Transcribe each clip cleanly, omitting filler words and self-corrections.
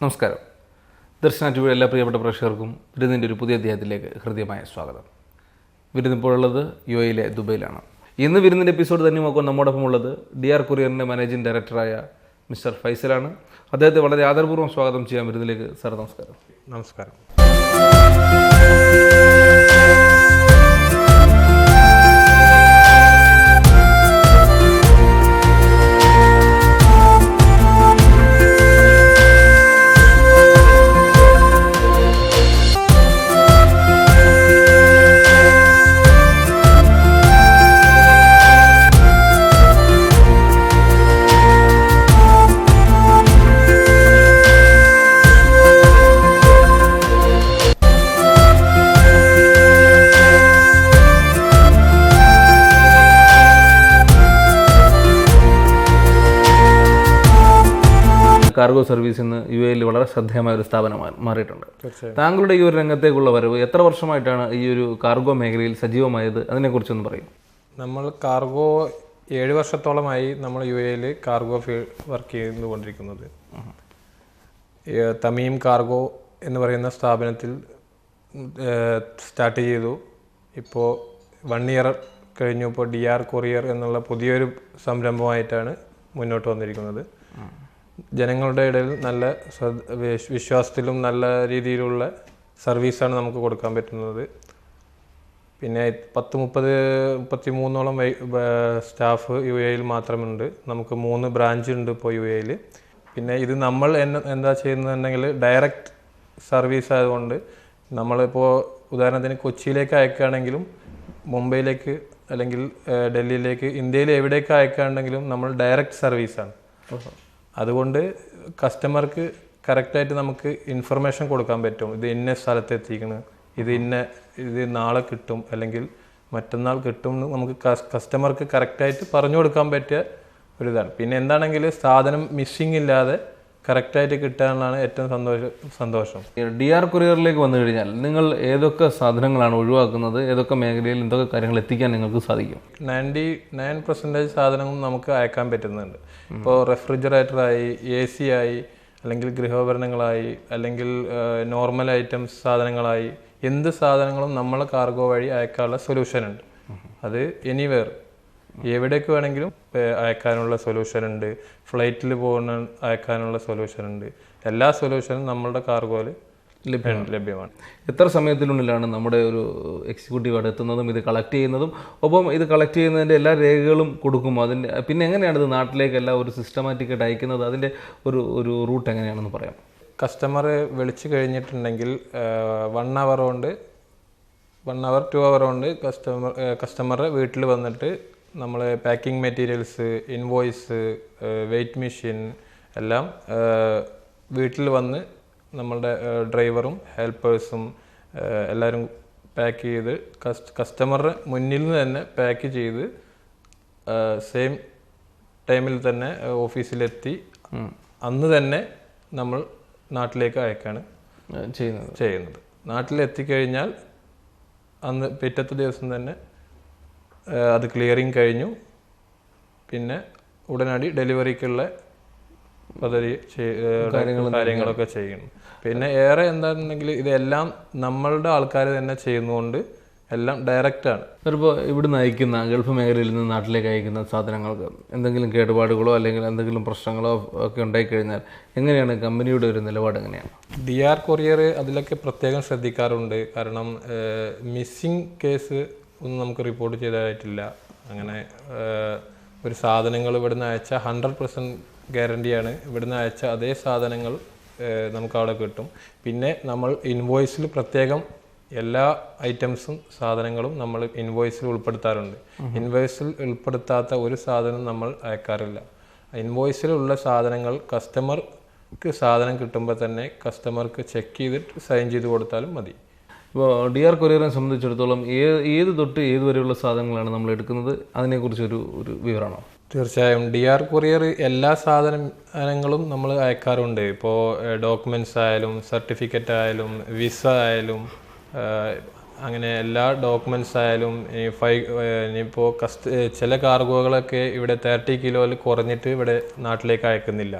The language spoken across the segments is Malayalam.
നമസ്കാരം. ദർശന ടിവിയുടെ എല്ലാ പ്രിയപ്പെട്ട പ്രേക്ഷകർക്കും വിരുന്നിൻ്റെ ഒരു പുതിയ അധ്യായത്തിലേക്ക് ഹൃദ്യമായ സ്വാഗതം. വിരുന്നിപ്പോഴുള്ളത് UAE ദുബൈയിലാണ്. ഇന്ന് വിരുന്നിൻ്റെ എപ്പിസോഡ് തന്നെ നോക്കാൻ നമ്മോടൊപ്പം ഉള്ളത് DR കൊറിയറിൻ്റെ മാനേജിംഗ് ഡയറക്ടറായ മിസ്റ്റർ ഫൈസലാണ്. അദ്ദേഹത്തെ വളരെ ആദരപൂർവ്വം സ്വാഗതം ചെയ്യാൻ വിരുന്നിലേക്ക്. സാർ നമസ്കാരം. നമസ്കാരം. കാർഗോ സർവീസ് ഇന്ന് UAE വളരെ ശ്രദ്ധേയമായ ഒരു സ്ഥാപനമാണ് മാറിയിട്ടുണ്ട്. താങ്കളുടെ ഈ ഒരു രംഗത്തേക്കുള്ള വരവ് എത്ര വർഷമായിട്ടാണ് ഈ ഒരു കാർഗോ മേഖലയിൽ സജീവമായത്? അതിനെക്കുറിച്ചൊന്ന് പറയും. നമ്മൾ കാർഗോ 7 വർഷത്തോളമായി നമ്മൾ UAE കാർഗോ വർക്ക് ചെയ്തുകൊണ്ടിരിക്കുന്നത്. തമീം കാർഗോ എന്ന് പറയുന്ന സ്ഥാപനത്തിൽ സ്റ്റാർട്ട് ചെയ്തു. ഇപ്പോൾ 1 ഇയർ കഴിഞ്ഞു. ഇപ്പോൾ DR കൊറിയർ എന്നുള്ള പുതിയൊരു സംരംഭമായിട്ടാണ് മുന്നോട്ട് വന്നിരിക്കുന്നത്. ജനങ്ങളുടെ ഇടയിൽ നല്ല വിശ്വാസത്തിലും നല്ല രീതിയിലുള്ള സർവീസാണ് നമുക്ക് കൊടുക്കാൻ പറ്റുന്നത്. പിന്നെ 33ഓളം സ്റ്റാഫ് UAE മാത്രമുണ്ട്. നമുക്ക് 3 ബ്രാഞ്ച് ഉണ്ട് ഇപ്പോൾ UAE. പിന്നെ ഇത് നമ്മൾ എന്താ ചെയ്യുന്നതെന്നുണ്ടെങ്കിൽ ഡയറക്റ്റ് സർവീസ് ആയതുകൊണ്ട് നമ്മളിപ്പോൾ ഉദാഹരണത്തിന് കൊച്ചിയിലേക്ക് അയക്കുകയാണെങ്കിലും മുംബൈയിലേക്ക് അല്ലെങ്കിൽ ഡൽഹിയിലേക്ക് ഇന്ത്യയിൽ എവിടേക്ക് അയക്കുകയാണെങ്കിലും നമ്മൾ ഡയറക്റ്റ് സർവീസാണ്. അതുകൊണ്ട് കസ്റ്റമർക്ക് കറക്റ്റായിട്ട് നമുക്ക് ഇൻഫർമേഷൻ കൊടുക്കാൻ പറ്റും. ഇത് ഇന്ന സ്ഥലത്ത് എത്തിക്കണം, ഇത് നാളെ കിട്ടും അല്ലെങ്കിൽ മറ്റന്നാൾ കിട്ടും എന്ന് നമുക്ക് കസ്റ്റമർക്ക് കറക്റ്റായിട്ട് പറഞ്ഞു കൊടുക്കാൻ പറ്റിയ ഒരിതാണ്. പിന്നെ എന്താണെങ്കിൽ സാധനം മിസ്സിങ് ഇല്ലാതെ കറക്റ്റായിട്ട് കിട്ടാനാണ് ഏറ്റവും സന്തോഷം. DR കൊറിയറിലേക്ക് വന്നു കഴിഞ്ഞാൽ നിങ്ങൾ ഏതൊക്കെ സാധനങ്ങളാണ് ഒഴിവാക്കുന്നത്? ഏതൊക്കെ മേഖലയിൽ എന്തൊക്കെ കാര്യങ്ങൾ എത്തിക്കാൻ നിങ്ങൾക്ക് സാധിക്കും? 99% സാധനങ്ങൾ നമുക്ക് അയക്കാൻ പറ്റുന്നുണ്ട്. ഇപ്പോൾ റെഫ്രിജറേറ്ററായി, AC ആയി, അല്ലെങ്കിൽ ഗൃഹോപകരണങ്ങളായി, അല്ലെങ്കിൽ നോർമൽ ഐറ്റംസ് സാധനങ്ങളായി, എന്ത് സാധനങ്ങളും നമ്മളെ കാർഗോ വഴി അയക്കാനുള്ള സൊല്യൂഷൻ ഉണ്ട്. അത് എനിവേർ എവിടേക്ക് വേണമെങ്കിലും അയക്കാനുള്ള സൊല്യൂഷൻ ഉണ്ട്. ഫ്ലൈറ്റിൽ പോകുന്ന അയക്കാനുള്ള സൊല്യൂഷൻ ഉണ്ട്. എല്ലാ സൊല്യൂഷനും നമ്മളുടെ കാർഗോയിൽ ലഭ്യമാണ്. എത്ര സമയത്തിനുള്ളിലാണ് നമ്മുടെ ഒരു എക്സിക്യൂട്ടീവ് അവിടെ എത്തുന്നതും ഇത് കളക്ട് ചെയ്യുന്നതും? ഒപ്പം ഇത് കളക്ട് ചെയ്യുന്നതിൻ്റെ എല്ലാ രേഖകളും കൊടുക്കുമോ? അതിൻ്റെ പിന്നെ എങ്ങനെയാണ് ഇത് നാട്ടിലേക്കെല്ലാം ഒരു സിസ്റ്റമാറ്റിക്കായിട്ട് അയക്കുന്നത്? അതിൻ്റെ ഒരു റൂട്ട് എങ്ങനെയാണെന്ന് പറയാം. കസ്റ്റമർ വിളിച്ചു കഴിഞ്ഞിട്ടുണ്ടെങ്കിൽ 1 അവർ കൊണ്ട് 1 അവർ 2 അവർ കൊണ്ട് കസ്റ്റമറുടെ വീട്ടിൽ വന്നിട്ട് നമ്മൾ packing materials, invoice, wait machine എല്ലാം വീട്ടിൽ വന്ന് നമ്മളുടെ ഡ്രൈവറും ഹെൽപ്പേഴ്സും എല്ലാവരും പാക്ക് ചെയ്ത് കസ്റ്റമറുടെ മുന്നിൽ നിന്ന് തന്നെ പാക്ക് ചെയ്ത് സെയിം ടൈമിൽ തന്നെ ഓഫീസിലെത്തി അന്ന് തന്നെ നമ്മൾ നാട്ടിലേക്ക് അയക്കാണ് ചെയ്യുന്നത്. നാട്ടിലെത്തിക്കഴിഞ്ഞാൽ അന്ന് പിറ്റത്തെ ദിവസം തന്നെ അത് ക്ലിയറിങ് കഴിഞ്ഞു. പിന്നെ ഉടനടി ഡെലിവറിക്കുള്ള പദ്ധതി കാര്യങ്ങളൊക്കെ ചെയ്യണം. പിന്നെ ഏറെ എന്താണെന്നുണ്ടെങ്കിൽ ഇതെല്ലാം നമ്മളുടെ ആൾക്കാർ തന്നെ ചെയ്യുന്നതുകൊണ്ട് എല്ലാം ഡയറക്റ്റാണ്. ഇപ്പോൾ ഇവിടുന്ന് അയക്കുന്ന ഗൾഫ് മേഖലയിൽ നിന്ന് നാട്ടിലേക്ക് അയക്കുന്ന സാധനങ്ങൾക്ക് എന്തെങ്കിലും കേടുപാടുകളോ അല്ലെങ്കിൽ എന്തെങ്കിലും പ്രശ്നങ്ങളോ ഒക്കെ ഉണ്ടായിക്കഴിഞ്ഞാൽ എങ്ങനെയാണ് കമ്പനിയുടെ ഒരു നിലപാട്? എങ്ങനെയാണ്? DR കൊറിയർ അതിലൊക്കെ പ്രത്യേകം ശ്രദ്ധിക്കാറുണ്ട്. കാരണം മിസ്സിങ് കേസ് ഒന്നും നമുക്ക് റിപ്പോർട്ട് ചെയ്തതായിട്ടില്ല. അങ്ങനെ ഒരു സാധനങ്ങൾ ഇവിടുന്ന് അയച്ച 100% ഗ്യാരണ്ടിയാണ്. ഇവിടുന്ന് അയച്ച അതേ സാധനങ്ങൾ നമുക്ക് അവിടെ കിട്ടും. പിന്നെ നമ്മൾ ഇൻവോയ്സിൽ പ്രത്യേകം എല്ലാ ഐറ്റംസും സാധനങ്ങളും നമ്മൾ ഇൻവോയ്സിൽ ഉൾപ്പെടുത്താറുണ്ട്. ഇൻവോയ്സിൽ ഉൾപ്പെടുത്താത്ത ഒരു സാധനം നമ്മൾ അയക്കാറില്ല. ഇൻവോയ്സിലുള്ള സാധനങ്ങൾ കസ്റ്റമർക്ക് സാധനം കിട്ടുമ്പോൾ തന്നെ കസ്റ്റമർക്ക് ചെക്ക് ചെയ്തിട്ട് സൈൻ ചെയ്ത് കൊടുത്താലും മതി. ഇപ്പോൾ DR കൊറിയറിനെ സംബന്ധിച്ചിടത്തോളം ഏത് തൊട്ട് ഏത് വരെയുള്ള സാധനങ്ങളാണ് നമ്മൾ എടുക്കുന്നത്? അതിനെക്കുറിച്ചൊരു വിവരണമോ? തീർച്ചയായും DR കൊറിയർ എല്ലാ സാധനങ്ങളും നമ്മൾ അയക്കാറുണ്ട്. ഇപ്പോൾ ഡോക്യുമെൻറ്റ്സ് ആയാലും സർട്ടിഫിക്കറ്റ് ആയാലും വിസ ആയാലും അങ്ങനെ എല്ലാ ഡോക്യുമെൻറ്റ്സ് ആയാലും ഇനിയിപ്പോൾ ചില കാർഗോകളൊക്കെ ഇവിടെ 30 കിലോയിൽ കുറഞ്ഞിട്ട് ഇവിടെ നാട്ടിലേക്ക് അയക്കുന്നില്ല.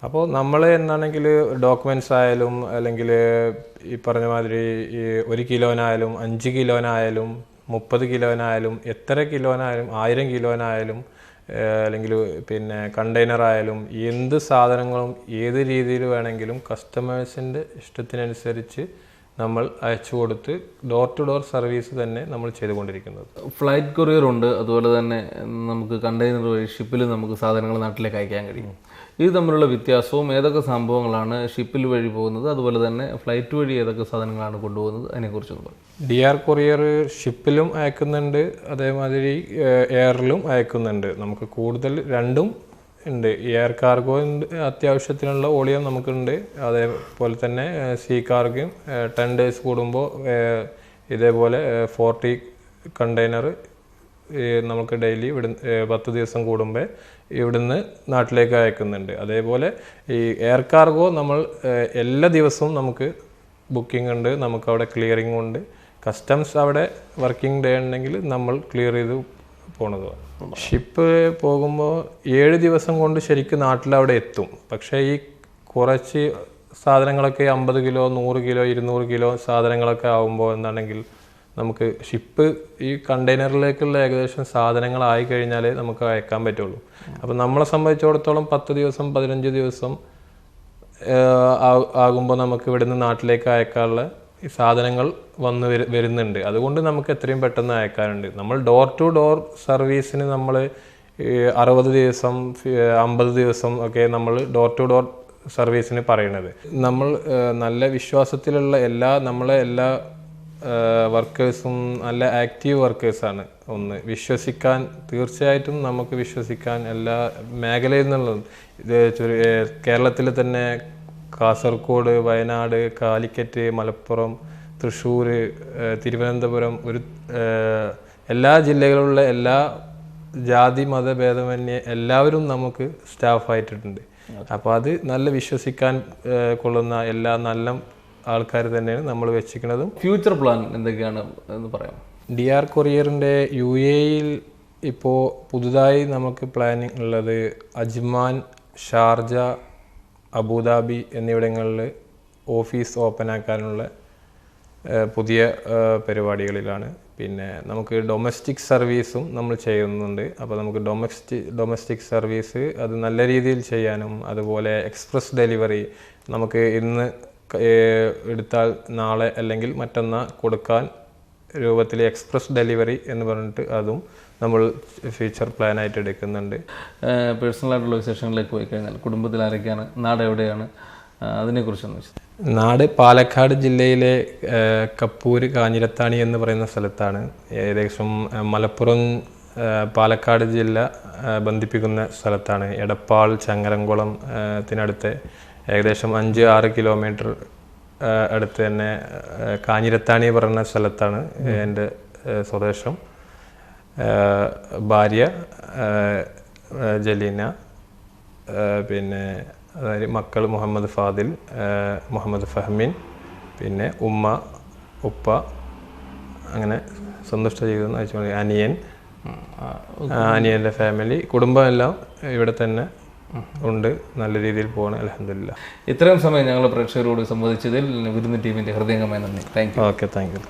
അപ്പോൾ നമ്മൾ എന്നാണെങ്കിൽ ഡോക്യുമെൻറ്റ്സ് ആയാലും അല്ലെങ്കിൽ ഈ പറഞ്ഞ മാതിരി ഈ 1 കിലോനായാലും 5 കിലോനായാലും 30 കിലോനായാലും എത്ര കിലോനായാലും 1000 കിലോനായാലും അല്ലെങ്കിൽ പിന്നെ കണ്ടെയ്നർ ആയാലും എന്ത് സാധനങ്ങളും ഏത് രീതിയിൽ വേണമെങ്കിലും കസ്റ്റമേഴ്സിൻ്റെ ഇഷ്ടത്തിനനുസരിച്ച് നമ്മൾ അയച്ചു കൊടുത്ത് ഡോർ ടു ഡോർ സർവീസ് തന്നെ നമ്മൾ ചെയ്തുകൊണ്ടിരിക്കുന്നത്. ഫ്ലൈറ്റ് കൊറിയർ ഉണ്ട്, അതുപോലെ തന്നെ നമുക്ക് കണ്ടെയ്നർ വഴി ഷിപ്പിൽ നമുക്ക് സാധനങ്ങൾ നാട്ടിലേക്ക് അയക്കാൻ കഴിയും. ഇത് തമ്മിലുള്ള വ്യത്യാസവും ഏതൊക്കെ സംഭവങ്ങളാണ് ഷിപ്പിൽ വഴി പോകുന്നത്, അതുപോലെ തന്നെ ഫ്ലൈറ്റ് വഴി ഏതൊക്കെ സാധനങ്ങളാണ് കൊണ്ടുപോകുന്നത്, അതിനെക്കുറിച്ചൊന്ന് പറയും. DR കൊറിയർ ഷിപ്പിലും അയക്കുന്നുണ്ട്, അതേമാതിരി എയറിലും അയക്കുന്നുണ്ട്. നമുക്ക് കൂടുതൽ രണ്ടും ഉണ്ട്. എയർ കാർഗോ അത്യാവശ്യത്തിനുള്ള വോളിയം നമുക്കുണ്ട്, അതേപോലെ തന്നെ സീ കാർഗോയും 10 days കൂടുമ്പോൾ ഇതേപോലെ 40 കണ്ടെയ്നർ നമുക്ക് ഡെയിലി 10 ദിവസം കൂടുമ്പോൾ ഇവിടുന്ന് നാട്ടിലേക്ക് അയക്കുന്നുണ്ട്. അതേപോലെ ഈ എയർ കാർഗോ നമ്മൾ എല്ലാ ദിവസവും നമുക്ക് ബുക്കിംഗ് ഉണ്ട്, നമുക്ക് അവിടെ ക്ലിയറിംഗ് ഉണ്ട്. കസ്റ്റംസ് അവിടെ വർക്കിംഗ് ഡേ ഉണ്ടെങ്കിൽ നമ്മൾ ക്ലിയർ ചെയ്ത് പോണത്. ഷിപ്പ് പോകുമ്പോൾ 7 ദിവസം കൊണ്ട് ശരിക്കും നാട്ടിലവിടെ എത്തും. പക്ഷേ ഈ കുറച്ച് സാധനങ്ങളൊക്കെ 50 കിലോ 100 കിലോ 200 കിലോ സാധനങ്ങളൊക്കെ ആകുമ്പോൾ എന്താണെങ്കിൽ നമുക്ക് ഷിപ്പ് ഈ കണ്ടെയ്നറിലേക്കുള്ള ഏകദേശം സാധനങ്ങളായി കഴിഞ്ഞാലേ നമുക്ക് അയക്കാൻ പറ്റുള്ളൂ. അപ്പം നമ്മളെ സംബന്ധിച്ചിടത്തോളം 10 ദിവസം 15 ദിവസം ആകുമ്പോൾ നമുക്ക് ഇവിടുന്ന് നാട്ടിലേക്ക് അയക്കാനുള്ള ഈ സാധനങ്ങൾ വരുന്നുണ്ട്. അതുകൊണ്ട് നമുക്ക് എത്രയും പെട്ടെന്ന് അയക്കാറുണ്ട്. നമ്മൾ ഡോർ ടു ഡോർ സർവീസിന് നമ്മൾ 60 ദിവസം 50 ദിവസം ഒക്കെ നമ്മൾ ഡോർ ടു ഡോർ സർവീസിന് പറയണത്. നമ്മൾ നല്ല വിശ്വാസത്തിലുള്ള നമ്മളെ എല്ലാ വർക്കേഴ്സും നല്ല ആക്റ്റീവ് വർക്കേഴ്സാണ്. ഒന്ന് വിശ്വസിക്കാൻ, തീർച്ചയായിട്ടും നമുക്ക് വിശ്വസിക്കാൻ എല്ലാ മേഖലയിൽ നിന്നുള്ളതും. കേരളത്തിൽ തന്നെ കാസർഗോഡ്, വയനാട്, കാലിക്കറ്റ്, മലപ്പുറം, തൃശ്ശൂർ, തിരുവനന്തപുരം, എല്ലാ ജില്ലകളിലുള്ള എല്ലാ ജാതി മതഭേദമന്യേ എല്ലാവരും നമുക്ക് സ്റ്റാഫായിട്ടുണ്ട്. അപ്പോൾ അത് നല്ല വിശ്വസിക്കാൻ കൊള്ളുന്ന എല്ലാ നല്ല ആൾക്കാർ തന്നെയാണ് നമ്മൾ വെച്ചിരിക്കുന്നതും. ഫ്യൂച്ചർ പ്ലാൻ എന്തൊക്കെയാണ് എന്ന് പറയാം. DR കൊറിയറിൻ്റെ UAE-യിൽ ഇപ്പോൾ പുതുതായി നമുക്ക് പ്ലാനിങ് ഉള്ളത് അജ്മാൻ, ഷാർജ, അബുദാബി എന്നിവിടങ്ങളിൽ ഓഫീസ് ഓപ്പൺ ആക്കാനുള്ള പുതിയ പരിപാടികളിലാണ്. പിന്നെ നമുക്ക് ഡൊമസ്റ്റിക് സർവീസും നമ്മൾ ചെയ്യുന്നുണ്ട്. അപ്പോൾ നമുക്ക് ഡൊമസ്റ്റിക് സർവീസ് അത് നല്ല രീതിയിൽ ചെയ്യാനും, അതുപോലെ എക്സ്പ്രസ് ഡെലിവറി നമുക്ക് ഇന്ന് എടുത്താൽ നാളെ അല്ലെങ്കിൽ മറ്റന്നാൾ കൊടുക്കാൻ രൂപത്തിൽ എക്സ്പ്രസ് ഡെലിവറി എന്ന് പറഞ്ഞിട്ട് അതും നമ്മൾ ഫ്യൂച്ചർ പ്ലാനായിട്ട് എടുക്കുന്നുണ്ട്. പേഴ്സണലായിട്ടുള്ള വിശേഷങ്ങളിലേക്ക് പോയി കഴിഞ്ഞാൽ കുടുംബത്തിൽ ആരൊക്കെയാണ്, നാട് എവിടെയാണ്, അതിനെക്കുറിച്ചൊന്ന് വെച്ചാൽ. നാട് പാലക്കാട് ജില്ലയിലെ കപ്പൂര് കാഞ്ഞിരത്താണി എന്ന് പറയുന്ന സ്ഥലത്താണ്. ഏകദേശം മലപ്പുറം പാലക്കാട് ജില്ല ബന്ധിപ്പിക്കുന്ന സ്ഥലത്താണ്. എടപ്പാൾ ചങ്ങരംകുളം ത്തിനടുത്ത് ഏകദേശം 5-6 കിലോമീറ്റർ അടുത്ത് തന്നെ കാഞ്ഞിരത്താണി പറയുന്ന സ്ഥലത്താണ് എൻ്റെ സ്വദേശം. ഭാര്യ ജലീന, പിന്നെ അതായത് മക്കൾ മുഹമ്മദ് ഫാദിൽ, മുഹമ്മദ് ഫഹ്മിൻ, പിന്നെ ഉമ്മ ഉപ്പ, അങ്ങനെ സന്തുഷ്ട ജീവിതം നയിച്ചു. അനിയൻ്റെ ഫാമിലി കുടുംബം എല്ലാം ഇവിടെ തന്നെ ഉണ്ട്, നല്ല രീതിയിൽ പോകണം അൽഹംദുലില്ലാ. ഇത്രയും സമയം ഞങ്ങൾ പ്രേക്ഷകരോട് സംവദിച്ചതിൽ വിരുന്ന് ടീമിൻ്റെ ഹൃദയംഗമായ നന്ദി. Thank you. Okay, thank you.